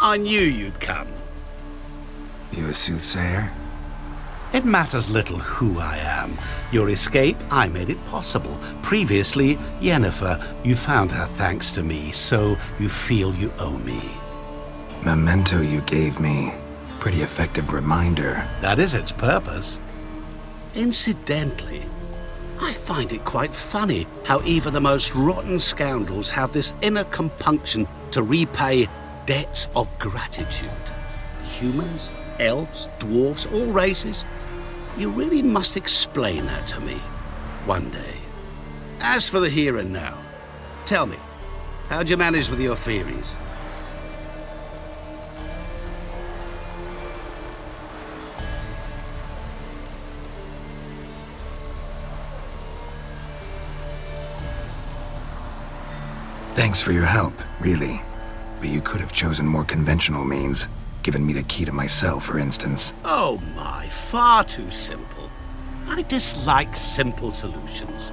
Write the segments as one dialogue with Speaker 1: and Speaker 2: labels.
Speaker 1: I knew you'd come.
Speaker 2: You a soothsayer?
Speaker 1: It matters little who I am. Your escape, I made it possible. Previously, Yennefer, you found her thanks to me, so you feel you owe me.
Speaker 2: Memento you gave me. Pretty effective reminder.
Speaker 1: That is its purpose. Incidentally, I find it quite funny how even the most rotten scoundrels have this inner compunction to repay debts of gratitude. Humans, elves, dwarves, all races. You really must explain that to me one day. As for the here and now, tell me, how'd you manage with your theories?
Speaker 2: Thanks for your help, really. But you could have chosen more conventional means. Given me the key to my cell, for instance.
Speaker 1: Oh my, far too simple. I dislike simple solutions.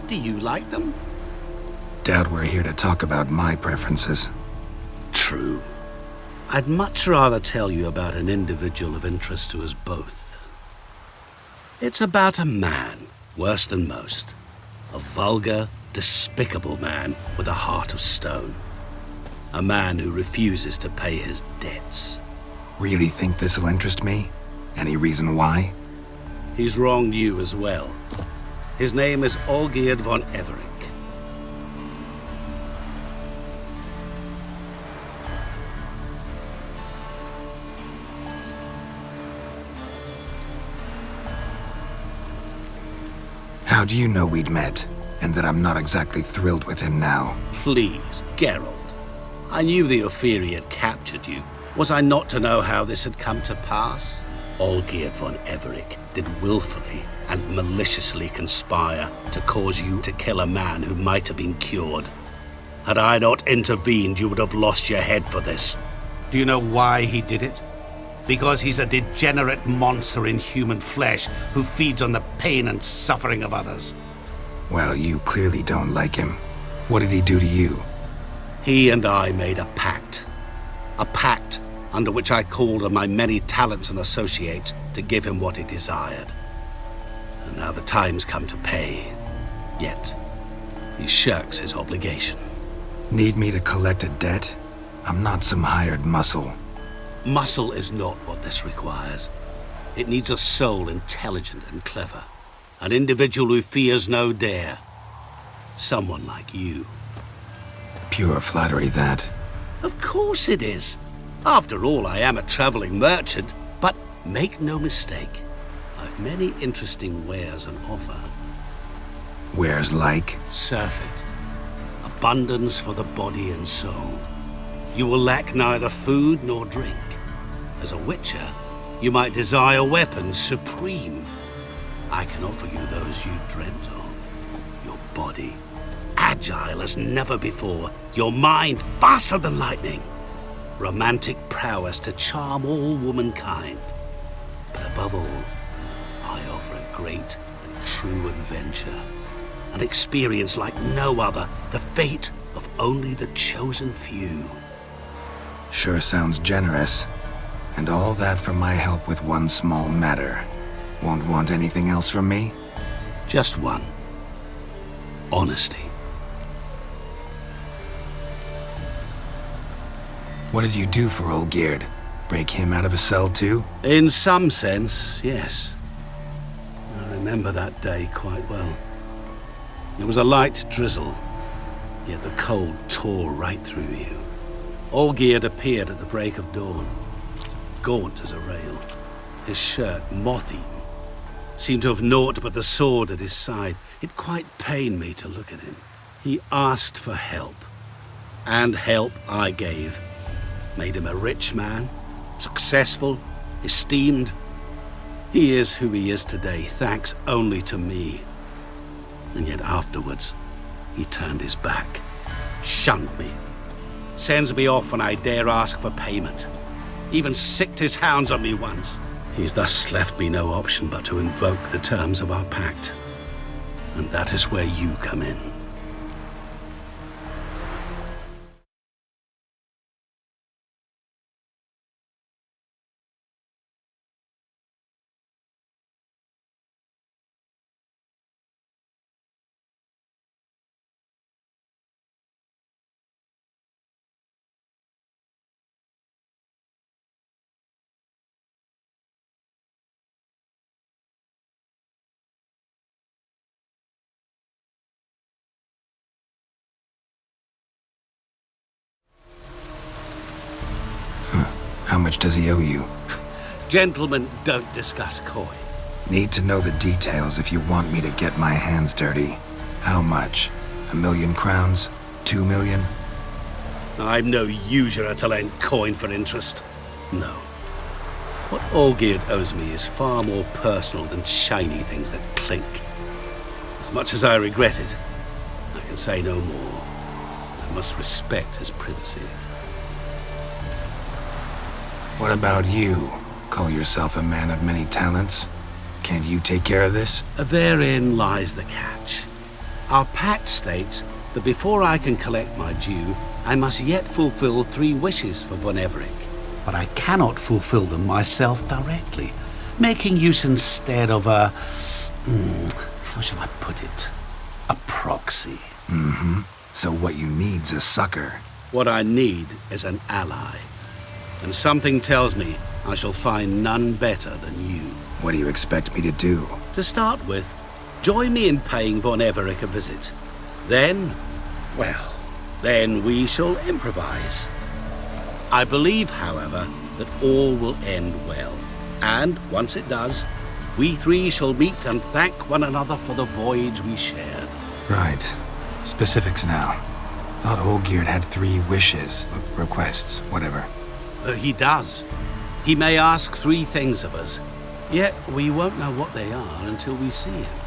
Speaker 1: Do you like them?
Speaker 2: Doubt we're here to talk about my preferences.
Speaker 1: True. I'd much rather tell you about an individual of interest to us both. It's about a man, worse than most. A vulgar, despicable man with a heart of stone. A man who refuses to pay his debts.
Speaker 2: Really think this'll interest me? Any reason why?
Speaker 1: He's wronged you as well. His name is Olgierd von Everec.
Speaker 2: How do you know we'd met, and that I'm not exactly thrilled with him now?
Speaker 1: Please, Geralt. I knew the Ophiri had captured you. Was I not to know how this had come to pass? Olgierd von Everec did willfully and maliciously conspire to cause you to kill a man who might have been cured. Had I not intervened, you would have lost your head for this. Do you know why he did it? Because he's a degenerate monster in human flesh who feeds on the pain and suffering of others.
Speaker 2: Well, you clearly don't like him. What did he do to you?
Speaker 1: He and I made a pact. A pact under which I called on my many talents and associates to give him what he desired. And now the time's come to pay. Yet, he shirks his obligation.
Speaker 2: Need me to collect a debt? I'm not some hired muscle.
Speaker 1: Muscle is not what this requires. It needs a soul intelligent and clever. An individual who fears no dare. Someone like you.
Speaker 2: Pure flattery, that.
Speaker 1: Of course it is. After all, I am a traveling merchant. But make no mistake, I've many interesting wares on offer.
Speaker 2: Wares like?
Speaker 1: Surfeit. Abundance for the body and soul. You will lack neither food nor drink. As a witcher, you might desire weapons supreme. I can offer you those you dreamt of. Your body, agile as never before. Your mind, faster than lightning. Romantic prowess to charm all womankind. But above all, I offer a great and true adventure. An experience like no other. The fate of only the chosen few.
Speaker 2: Sure sounds generous. And all that for my help with one small matter. Won't want anything else from me?
Speaker 1: Just one. Honesty.
Speaker 2: What did you do for Olgierd? Break him out of a cell too?
Speaker 1: In some sense, yes. I remember that day quite well. There was a light drizzle, yet the cold tore right through you. Olgierd appeared at the break of dawn, gaunt as a rail, his shirt moth-eaten. Seemed to have naught but the sword at his side. It quite pained me to look at him. He asked for help, and help I gave. Made him a rich man, successful, esteemed. He is who he is today, thanks only to me. And yet afterwards, he turned his back, shunned me, sends me off when I dare ask for payment. Even sicked his hounds on me once. He's thus left me no option but to invoke the terms of our pact. And that is where you come in.
Speaker 2: How much does he owe you?
Speaker 1: Gentlemen don't discuss coin.
Speaker 2: Need to know the details if you want me to get my hands dirty. How much? 1,000,000 crowns? 2,000,000?
Speaker 1: I'm no usurer to lend coin for interest. No. What Olgierd owes me is far more personal than shiny things that clink. As much as I regret it, I can say no more. I must respect his privacy.
Speaker 2: What about you? Call yourself a man of many talents? Can't you take care of this?
Speaker 1: Therein lies the catch. Our pact states that before I can collect my due, I must yet fulfill 3 wishes for Von Everec. But I cannot fulfill them myself directly, making use instead of a... how shall I put it? A proxy.
Speaker 2: So what you need's a sucker.
Speaker 1: What I need is an ally. And something tells me I shall find none better than you.
Speaker 2: What do you expect me to do?
Speaker 1: To start with, join me in paying Von Everec a visit. Then, well, then we shall improvise. I believe, however, that all will end well. And once it does, we 3 shall meet and thank one another for the voyage we shared.
Speaker 2: Right. Specifics now. Thought Olgierd had 3 wishes, requests, whatever.
Speaker 1: He does. He may ask 3 things of us, yet we won't know what they are until we see him.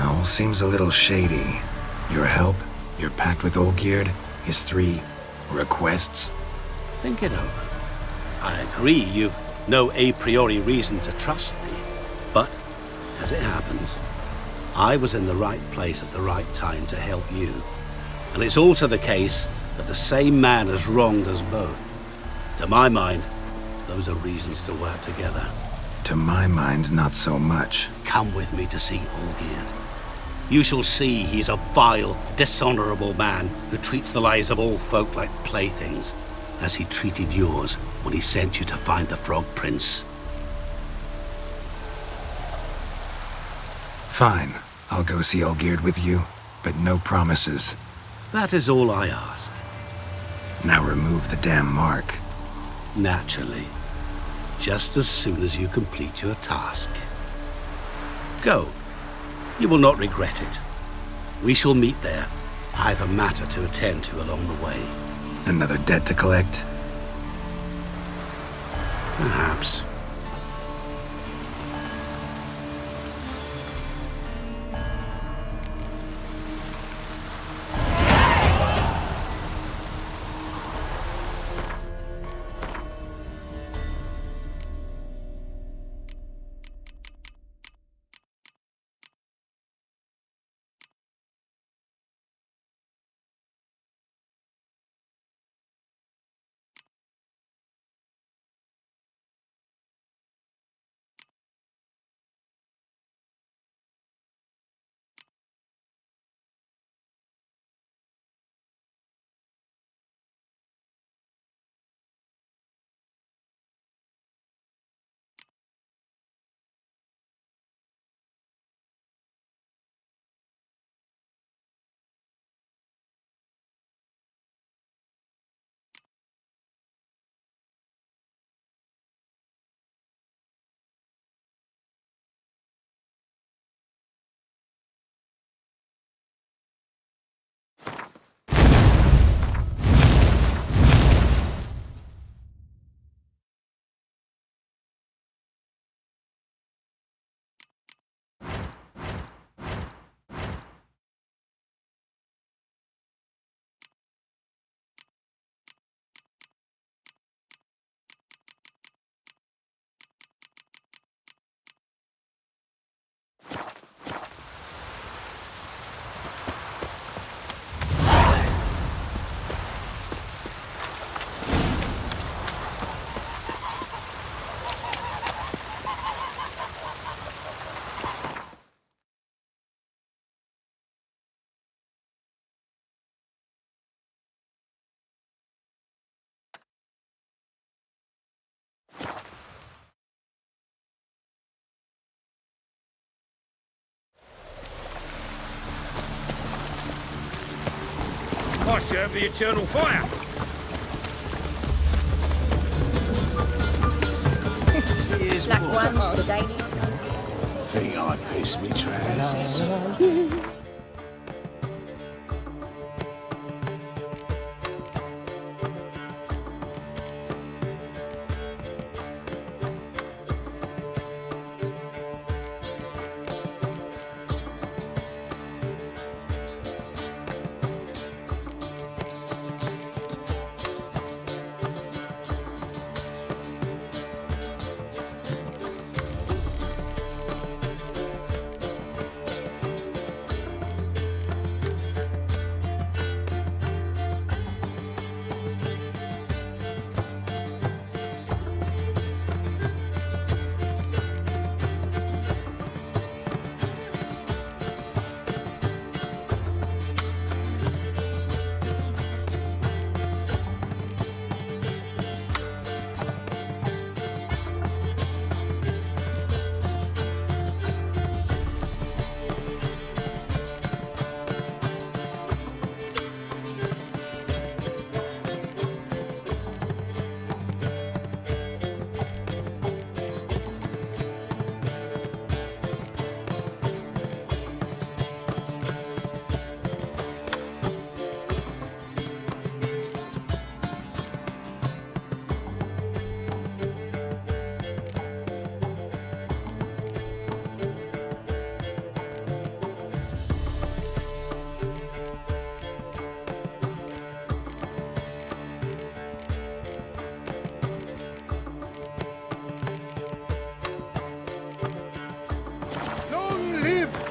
Speaker 2: All seems a little shady. Your help, your pact with Olgierd, his 3 requests.
Speaker 1: Think it over. I agree you've no a priori reason to trust me, but as it happens, I was in the right place at the right time to help you. And it's also the case that the same man has wronged us both. To my mind, those are reasons to work together.
Speaker 2: To my mind, not so much.
Speaker 1: Come with me to see Olgierd. You shall see he's a vile, dishonorable man who treats the lives of all folk like playthings, as he treated yours when he sent you to find the Frog Prince.
Speaker 2: Fine. I'll go see Olgierd with you, but no promises.
Speaker 1: That is all I ask.
Speaker 2: Now remove the damn mark.
Speaker 1: Naturally. Just as soon as you complete your task. Go. You will not regret it. We shall meet there. I have a matter to attend to along the way.
Speaker 2: Another debt to collect?
Speaker 1: Perhaps.
Speaker 3: I serve the eternal fire.
Speaker 4: Black ones, the daily.
Speaker 5: Think I pissed me trousers. Long live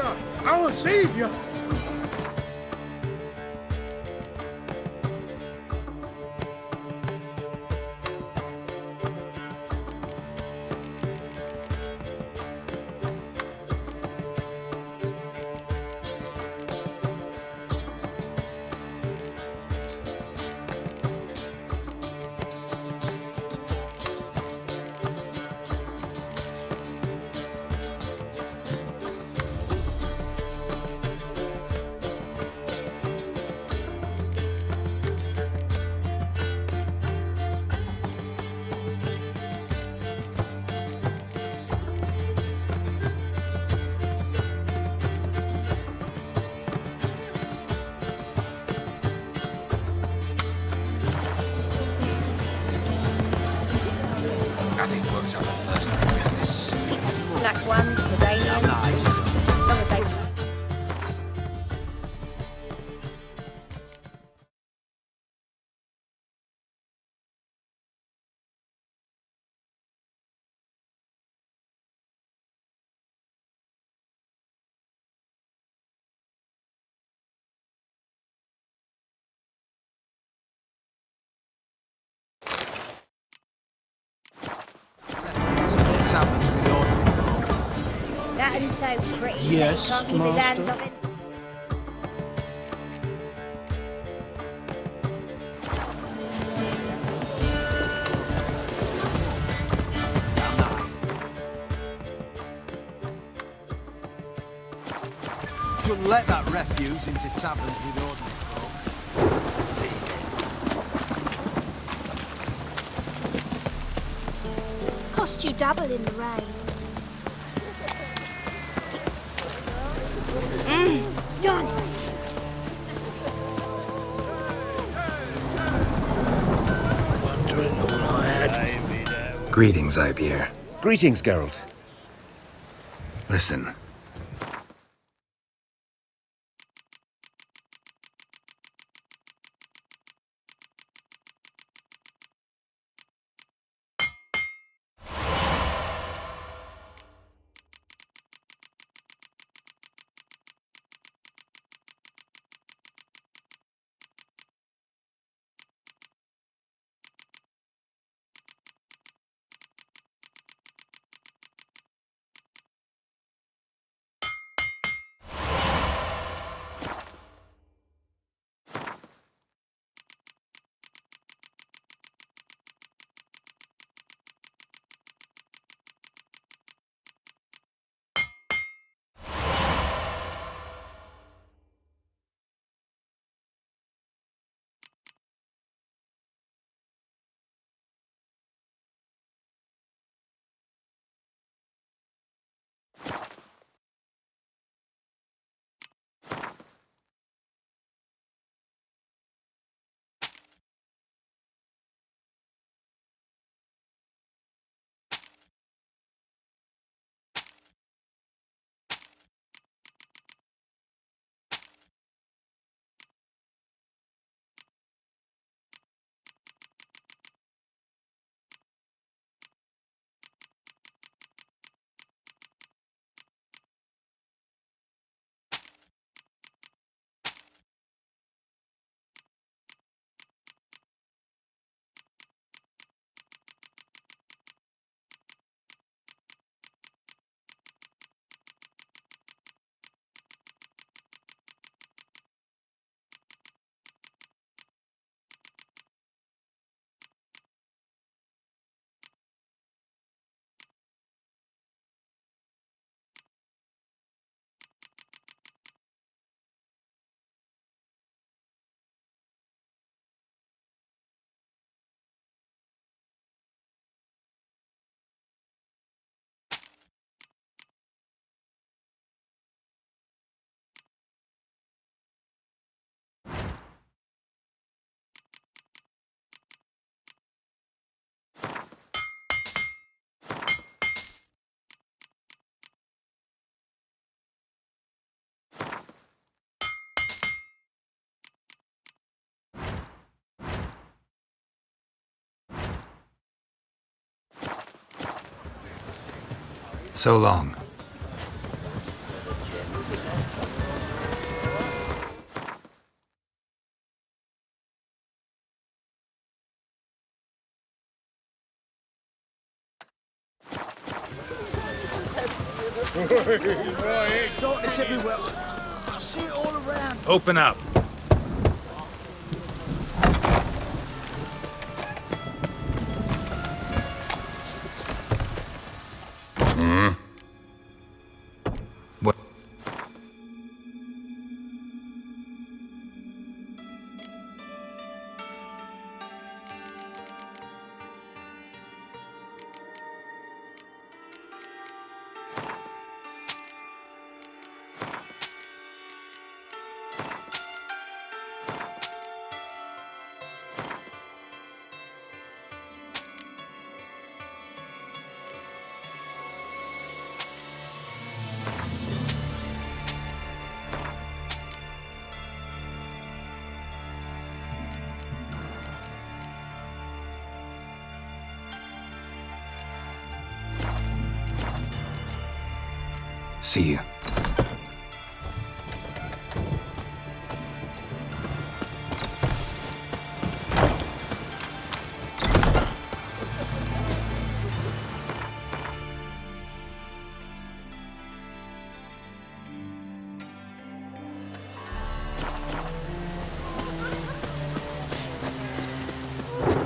Speaker 5: Geralt! Our savior! drugs are the first order of business.
Speaker 4: Black ones for Danians.
Speaker 5: Nice.
Speaker 4: As long as they...
Speaker 5: Into taverns with ordinary folk.
Speaker 4: That one's so pretty.
Speaker 5: Yes,
Speaker 4: He can't keep his hands
Speaker 5: master.
Speaker 4: off it.
Speaker 5: Shouldn't let that refuse into taverns with ordinary folk.
Speaker 3: Cost you double in the rain.
Speaker 4: Darn it.
Speaker 6: One drink all I had.
Speaker 2: Greetings, Ibeer.
Speaker 6: Greetings, Geralt.
Speaker 2: Listen. So long.
Speaker 5: Darkness everywhere. I see it all around.
Speaker 2: Open up. What? See you.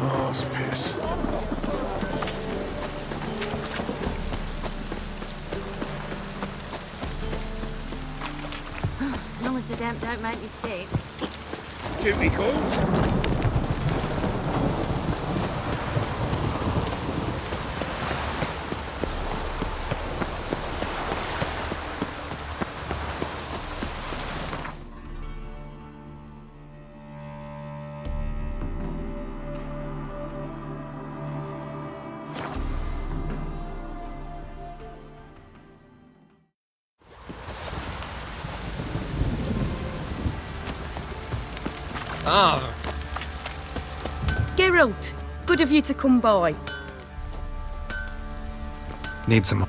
Speaker 6: Arse piss.
Speaker 3: As long as the damp don't make me sick.
Speaker 6: Duty calls.
Speaker 7: Geralt, good of you to come by.
Speaker 2: Need some.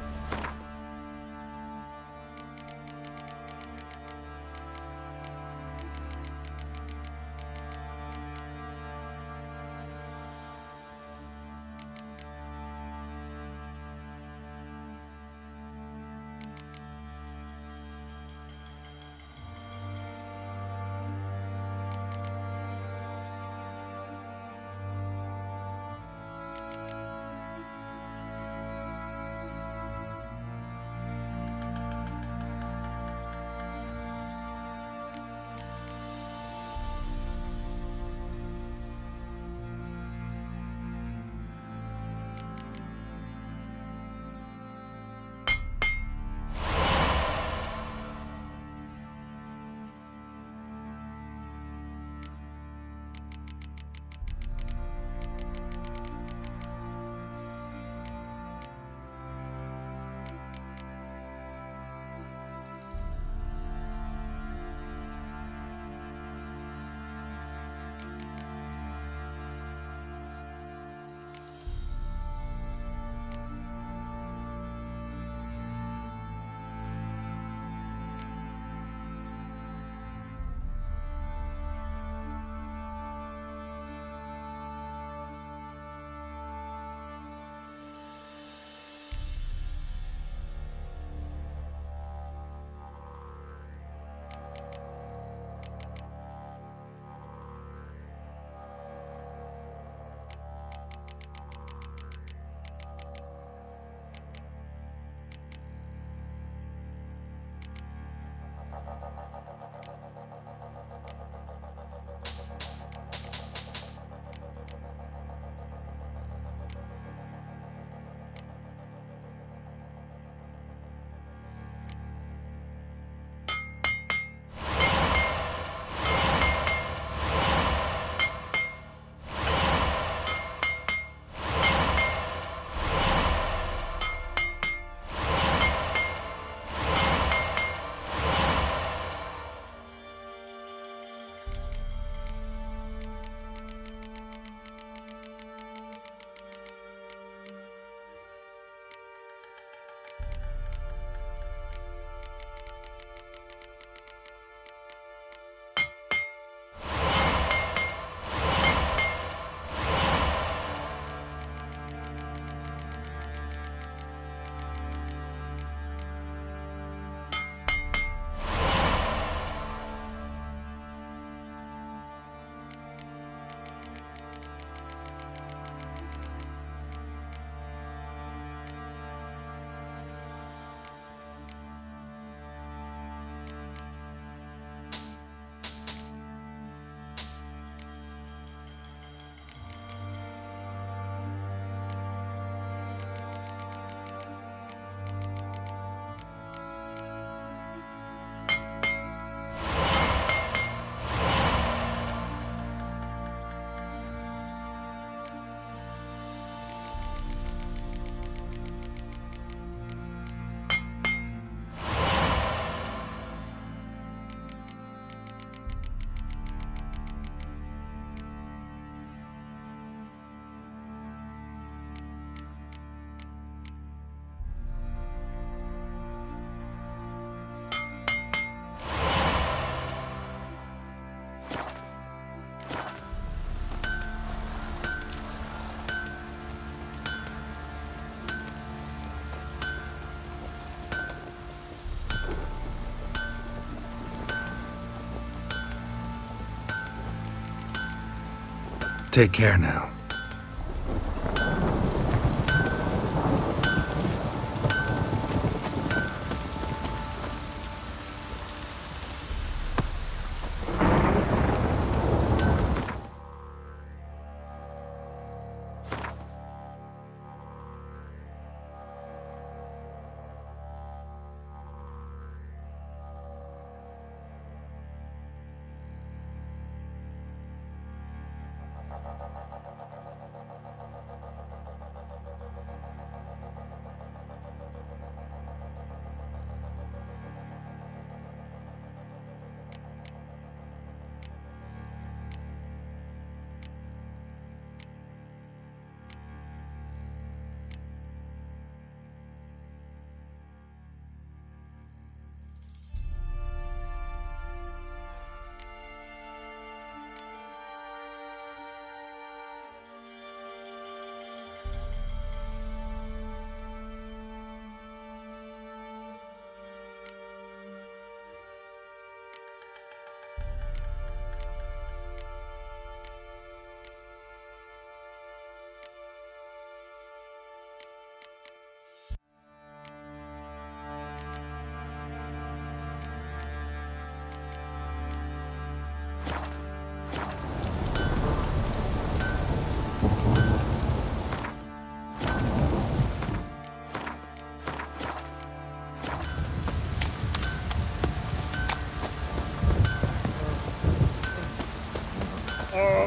Speaker 2: Take care now.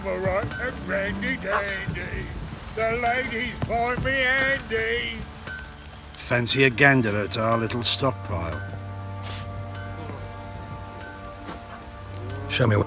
Speaker 6: I'm a right and randy dandy. The ladies find me handy.
Speaker 5: Fancy a gander at our little stockpile.
Speaker 2: Show me what...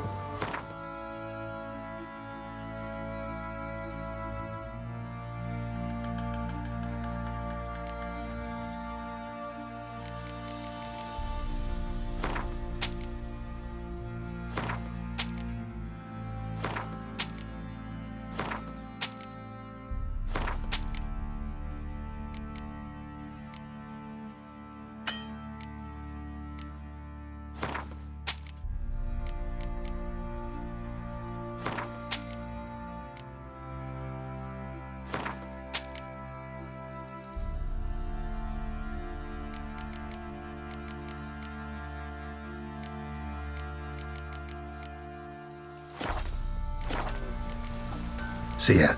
Speaker 2: See ya.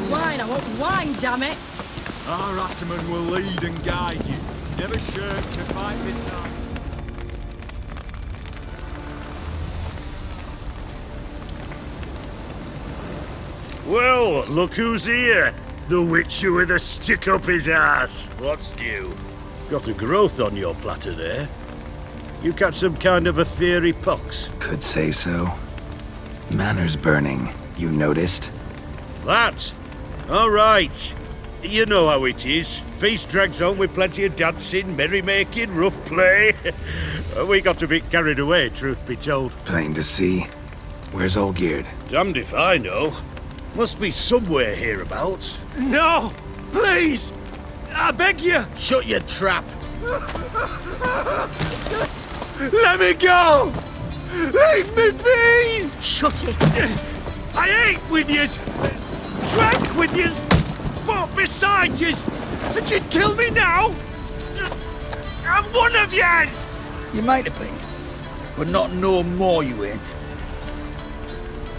Speaker 7: Wine! Wine! I want wine, damn it!
Speaker 8: Our Ataman will lead and guide you. Never shirk to fight beside.
Speaker 6: Well, look who's here. The witcher with a stick up his ass. What's due? Got a growth on your platter there. You catch some kind of a fiery pox.
Speaker 2: Could say so. Manners burning, you noticed?
Speaker 6: That? All right. You know how it is. Feast drags on with plenty of dancing, merrymaking, rough play. We got a bit carried away, truth be told.
Speaker 2: Plain to see. Where's Olgierd?
Speaker 6: Damned if I know. Must be somewhere hereabouts.
Speaker 8: No! Please! I beg you!
Speaker 6: Shut your trap.
Speaker 8: Let me go! Leave me be!
Speaker 7: Shut it!
Speaker 8: I ate with yous! Drank with yous! Fought beside yous! And you'd kill me now? I'm one of yous!
Speaker 5: You might have been, but not no more you ain't.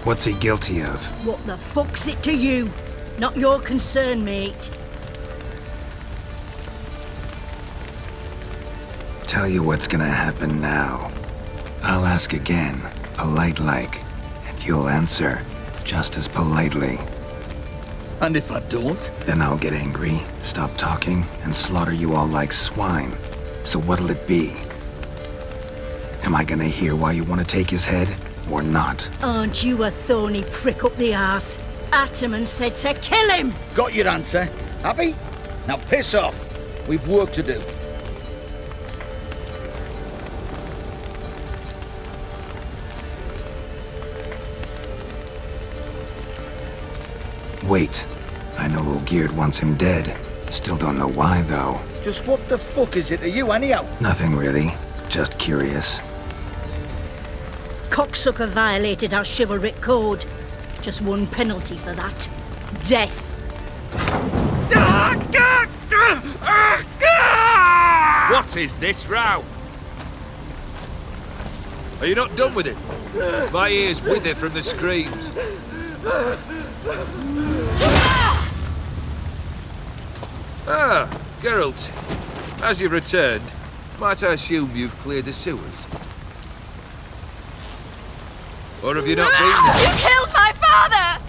Speaker 2: What's he guilty of?
Speaker 7: What the fuck's it to you? Not your concern, mate.
Speaker 2: Tell you what's gonna happen now. I'll ask again, polite-like, and you'll answer just as politely.
Speaker 5: And if I don't?
Speaker 2: Then I'll get angry, stop talking, and slaughter you all like swine. So what'll it be? Am I gonna hear why you want to take his head, or not?
Speaker 7: Aren't you a thorny prick up the arse? Ataman said to kill him!
Speaker 5: Got your answer. Happy? Now piss off. We've work to do.
Speaker 2: Wait. I know Olgierd wants him dead. Still don't know why, though.
Speaker 5: Just what the fuck is it to you, anyhow?
Speaker 2: Nothing really. Just curious.
Speaker 7: Cocksucker violated our chivalric code. Just one penalty for that. Death.
Speaker 8: What is this row? Are you not done with it? My ears wither from the screams. Ah, Geralt. As you've returned, might I assume you've cleared the sewers? Or have you not been there?
Speaker 3: You killed my father!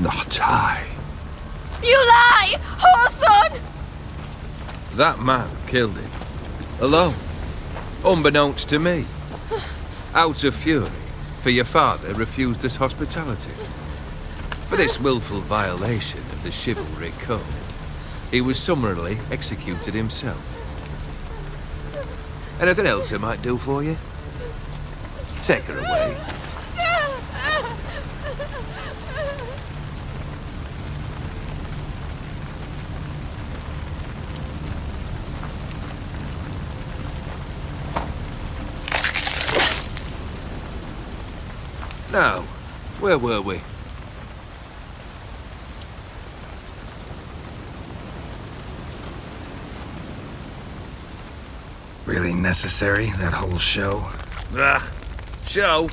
Speaker 2: Not I.
Speaker 3: You lie! Whoreson!
Speaker 8: That man killed him. Alone. Unbeknownst to me. Out of fury, for your father refused us hospitality. For this willful violation of the chivalric code, he was summarily executed himself. Anything else I might do for you? Take her away. Now, where were we?
Speaker 2: Really necessary, that whole show?
Speaker 8: Ah, show?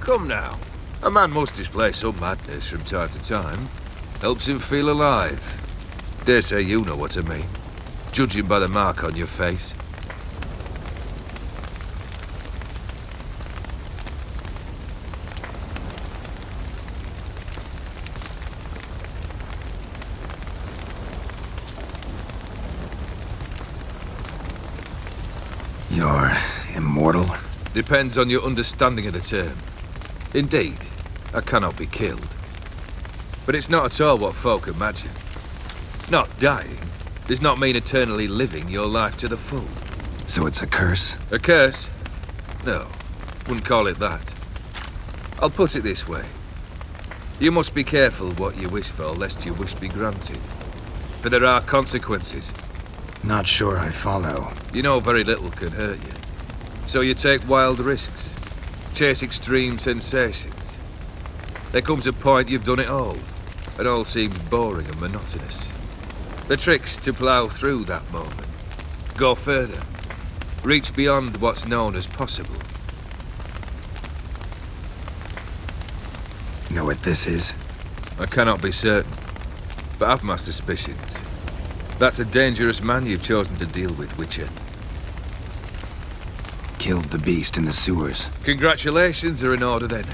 Speaker 8: Come now. A man must display some madness from time to time. Helps him feel alive. Dare say you know what I mean. Judging by the mark on your face.
Speaker 2: You're immortal?
Speaker 8: Depends on your understanding of the term. Indeed, I cannot be killed. But it's not at all what folk imagine. Not dying does not mean eternally living your life to the full.
Speaker 2: So it's a curse?
Speaker 8: A curse? No, wouldn't call it that. I'll put it this way. You must be careful what you wish for, lest your wish be granted. For there are consequences.
Speaker 2: Not sure I follow.
Speaker 8: You know very little can hurt you. So you take wild risks, chase extreme sensations. There comes a point you've done it all seems boring and monotonous. The trick's to plough through that moment, go further, reach beyond what's known as possible.
Speaker 2: Know what this is?
Speaker 8: I cannot be certain, but I've my suspicions. That's a dangerous man you've chosen to deal with, Witcher.
Speaker 2: Killed the beast in the sewers.
Speaker 8: Congratulations are in order then.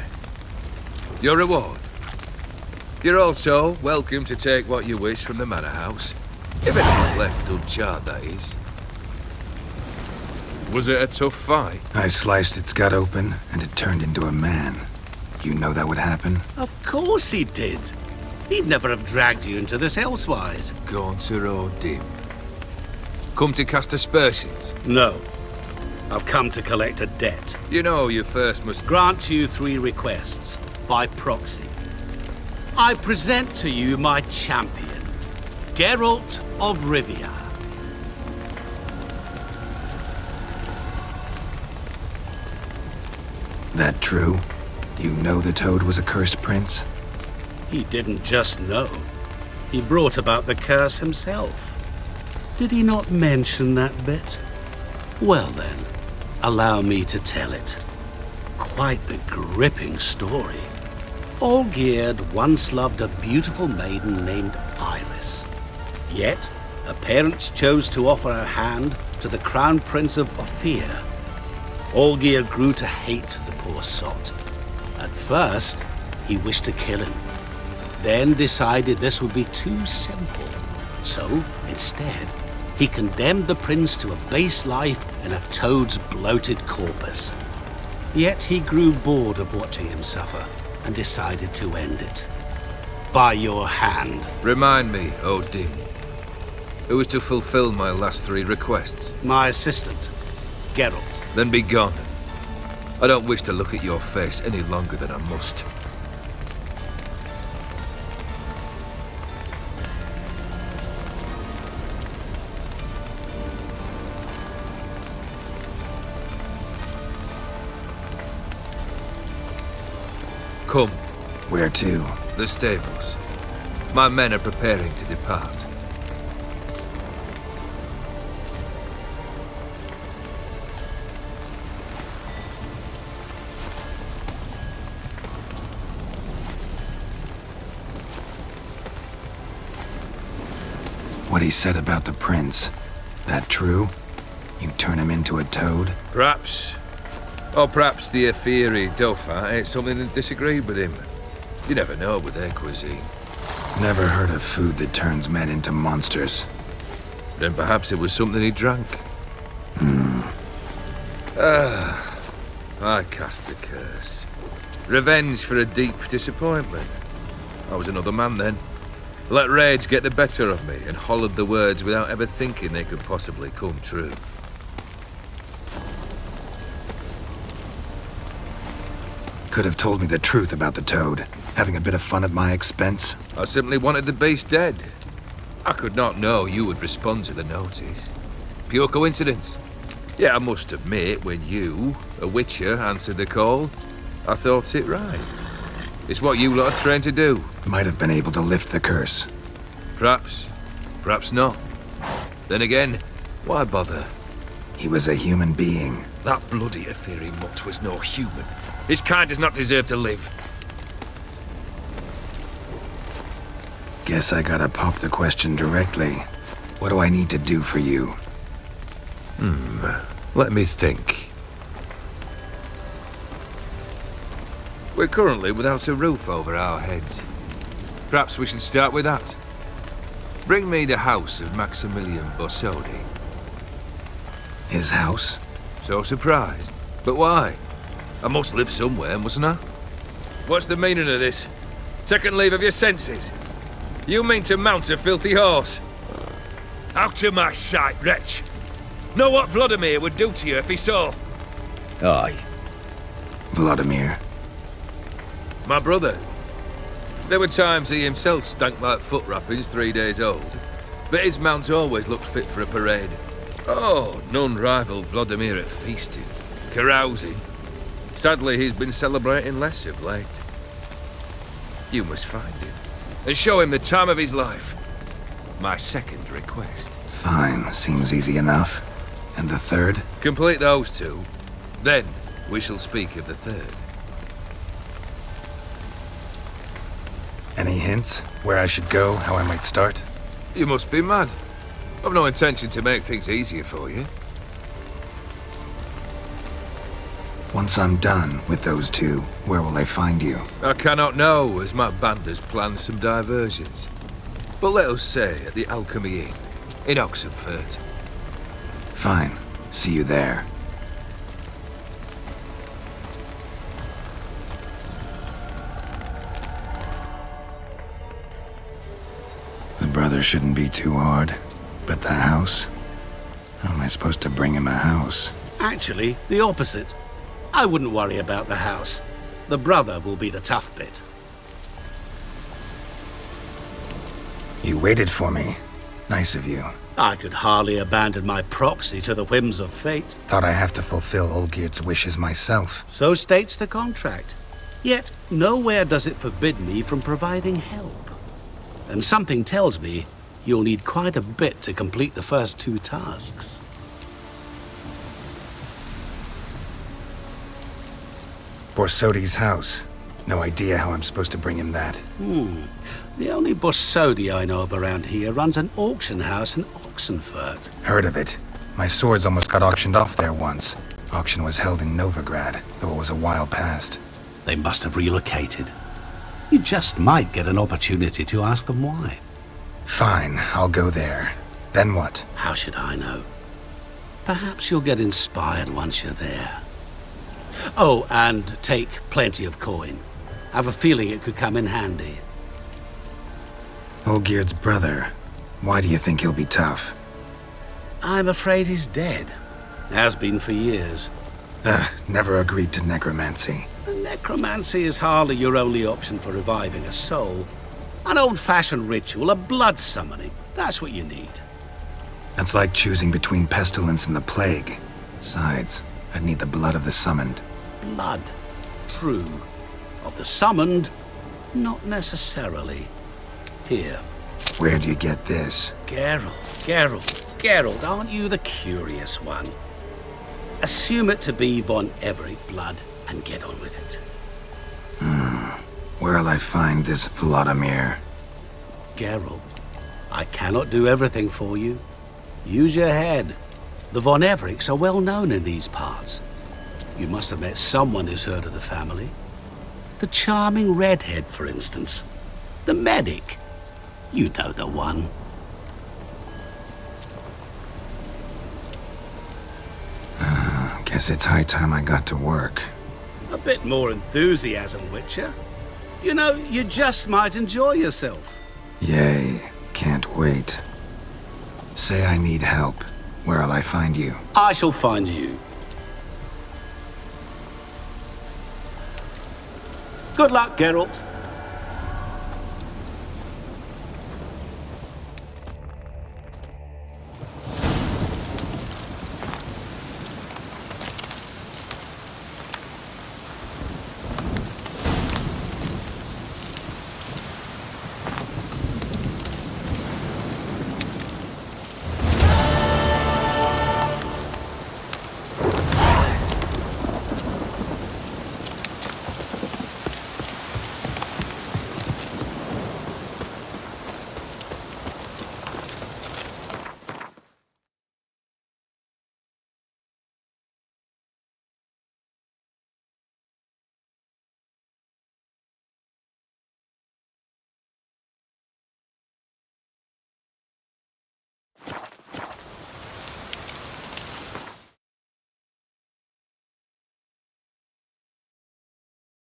Speaker 8: Your reward. You're also welcome to take what you wish from the manor house. If it is left uncharred, that is. Was it a tough fight?
Speaker 2: I sliced its gut open, and it turned into a man. You know that would happen?
Speaker 1: Of course he did. He'd never have dragged you into this elsewise.
Speaker 8: Gaunter or dim? Come to cast aspersions?
Speaker 1: No. I've come to collect a debt.
Speaker 8: You know you first must...
Speaker 1: Grant you 3 requests, by proxy. I present to you my champion, Geralt of Rivia.
Speaker 2: That true? You know the Toad was a cursed prince?
Speaker 1: He didn't just know. He brought about the curse himself. Did he not mention that bit? Well then, allow me to tell it. Quite the gripping story. Olgierd once loved a beautiful maiden named Iris. Yet, her parents chose to offer her hand to the Crown Prince of Ophir. Olgierd grew to hate the poor sot. At first, he wished to kill him. Then decided this would be too simple. So, instead, he condemned the prince to a base life in a toad's bloated corpus. Yet he grew bored of watching him suffer and decided to end it. By your hand.
Speaker 8: Remind me, Odin. Who is to fulfill my last 3 requests?
Speaker 1: My assistant, Geralt.
Speaker 8: Then be gone. I don't wish to look at your face any longer than I must. Come.
Speaker 2: Where to?
Speaker 8: The stables. My men are preparing to depart.
Speaker 2: What he said about the prince. That true? You turn him into a toad?
Speaker 8: Perhaps. Or perhaps the Aetheri Dauphin ate something that disagreed with him. You never know with their cuisine.
Speaker 2: Never heard of food that turns men into monsters.
Speaker 8: Then perhaps it was something he drank. I cast the curse. Revenge for a deep disappointment. I was another man then. Let rage get the better of me and hollered the words without ever thinking they could possibly come true.
Speaker 2: Could have told me the truth about the toad, having a bit of fun at my expense.
Speaker 8: I simply wanted the beast dead. I could not know you would respond to the notice. Pure coincidence. Yeah, I must admit, when you, a witcher, answered the call, I thought it right. It's what you lot are trained to do.
Speaker 2: Might have been able to lift the curse.
Speaker 8: Perhaps. Perhaps not. Then again, why bother?
Speaker 2: He was a human being.
Speaker 8: That bloody Aetheri mutt was no human. His kind does not deserve to live.
Speaker 2: Guess I gotta pop the question directly. What do I need to do for you?
Speaker 8: Let me think. We're currently without a roof over our heads. Perhaps we should start with that. Bring me the house of Maximilian Borsodi.
Speaker 2: His house?
Speaker 8: So surprised. But why? I must live somewhere, mustn't I? What's the meaning of this? Second leave of your senses? You mean to mount a filthy horse? Out of my sight, wretch! Know what Vladimir would do to you if he saw?
Speaker 5: Aye.
Speaker 2: Vladimir.
Speaker 8: My brother. There were times he himself stank like foot wrappings 3 days old, but his mount always looked fit for a parade. Oh, none rival Vladimir at feasting, carousing. Sadly, he's been celebrating less of late. You must find him, and show him the time of his life. My second request.
Speaker 2: Fine, seems easy enough. And the third?
Speaker 8: Complete those 2, then we shall speak of the third.
Speaker 2: Any hints? Where I should go? How I might start?
Speaker 8: You must be mad. I've no intention to make things easier for you.
Speaker 2: Once I'm done with those two, where will I find you?
Speaker 8: I cannot know, as my band has planned some diversions. But let us say at the Alchemy Inn, in Oxenfurt.
Speaker 2: Fine. See you there. The brother shouldn't be too hard. But the house? How am I supposed to bring him a house?
Speaker 1: Actually, the opposite. I wouldn't worry about the house. The brother will be the tough bit.
Speaker 2: You waited for me. Nice of you.
Speaker 1: I could hardly abandon my proxy to the whims of fate.
Speaker 2: Thought I have to fulfill Olgierd's wishes myself.
Speaker 1: So states the contract. Yet, nowhere does it forbid me from providing help. And something tells me you'll need quite a bit to complete the first two tasks.
Speaker 2: Borsodi's house. No idea how I'm supposed to bring him that.
Speaker 1: The only Borsodi I know of around here runs an auction house in Oxenfurt.
Speaker 2: Heard of it. My swords almost got auctioned off there once. Auction was held in Novigrad, though it was a while past.
Speaker 1: They must have relocated. You just might get an opportunity to ask them why.
Speaker 2: Fine, I'll go there. Then what?
Speaker 1: How should I know? Perhaps you'll get inspired once you're there. Oh, and take plenty of coin. Have a feeling it could come in handy.
Speaker 2: Olgierd's brother. Why do you think he'll be tough?
Speaker 1: I'm afraid he's dead. Has been for years.
Speaker 2: Never agreed to necromancy.
Speaker 1: Necromancy is hardly your only option for reviving a soul. An old-fashioned ritual, a blood summoning. That's what you need.
Speaker 2: That's like choosing between pestilence and the plague. Besides, I'd need the blood of the summoned.
Speaker 1: Blood. True. Of the summoned, not necessarily. Here.
Speaker 2: Where do you get this?
Speaker 1: Geralt, aren't you the curious one? Assume it to be von Everett blood and get on with it.
Speaker 2: Where'll I find this Vladimir?
Speaker 1: Geralt, I cannot do everything for you. Use your head. The von Evericks are well known in these parts. You must have met someone who's heard of the family. The charming redhead, for instance. The medic. You know the one.
Speaker 2: Guess it's high time I got to work.
Speaker 1: A bit more enthusiasm, Witcher. You know, you just might enjoy yourself.
Speaker 2: Yay, can't wait. Say I need help. Where'll I find you?
Speaker 1: I shall find you. Good luck, Geralt.